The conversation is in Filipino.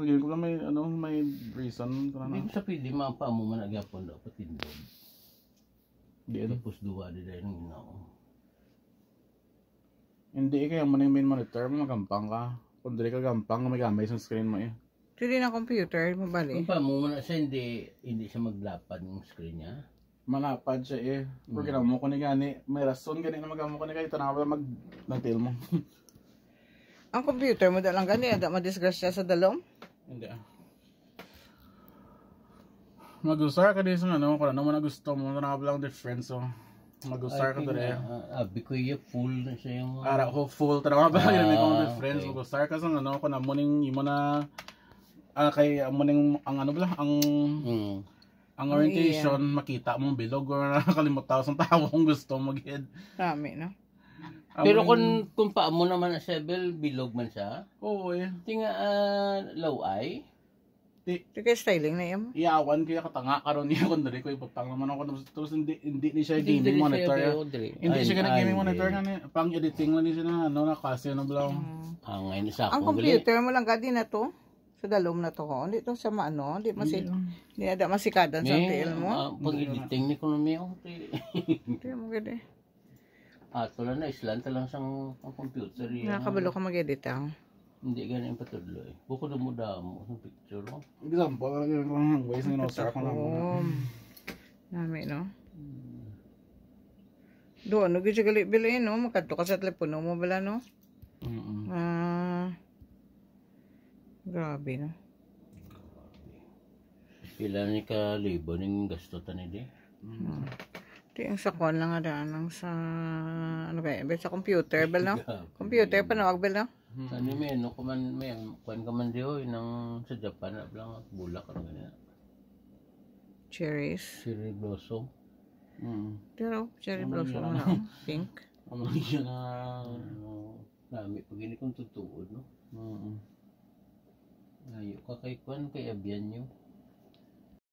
Sige ko lang may ano may reason para Hindi na. ko sa pili mapa mo man nagyapon daw patindog. Di Tapos duwa di dahil ng ginoo. Hindi kaya mo na yung main monitor mo magampang ka. Kung dili ka gampang may gamay sa screen mo eh. Dili na computer mo bali. Kung pa mo man siya hindi siya maglapad ng screen niya. Malapad siya eh. Pero mo ko ni gani may rason gani na magamo ko ni kay tanawa mag nagtil mo. Ang computer mo dalang gani ada madisgrasya sa dalom. Hindi ah. Mag-usar ka din sa ano, kung ano man na gusto mo, tanawa lang difference so. Mag-usar ka dali. Abi ko yung full na siya yung... Ara ko full, tanawa ba yun may kong difference. Mag-usar ka sa ano, kung ano ning imo na kay amo ning ang ano bala, ang orientation, makita mong bilog or nakalimot tao sa tao kung gusto mag-head. Rami no. Pero kung paamo naman na Sebel, bilog man siya. Oo eh. Tinga low eye. Di kay styling na yun. Iyawan kaya katanga karon niya kun diri ko ipapang naman ako tapos hindi ni siya gaming monitor. Hindi siya kana gaming monitor nga pang editing lang ni siya na ano na kasi ano balaw. Ngayon sa Ang computer mo lang gadi na to. Sa dalom na to ko. Hindi to sa maano, hindi ada masikadan sa TL mo. Pag editing ni ekonomi ako. Hindi mo gadi. Tulan na islanta lang sang computer. Nakabalo ka mag-edit ah. Hindi ganyan patudlo eh. Bukod mo damo sa picture mo. Example lang yung ways na inosar ko lang. Nami no. Doon no gyud gali bilin no, makadto ka sa telepono mo bala no. Grabe no. Pila ni ka libo ning gasto tani di. Di ang sakon lang ada nang sa ano kaya sa computer bala no. Computer pa nawag bala. Ano may ano kuman may kuan ka man diyo nang sa Japan na lang bulak ano ganyan. Cherries. Cherry blossom. Pero cherry blossom na pink. Ano siya na Nami pag ini kung tutuod no. Ayo ka kay kuan kay abyan nyo.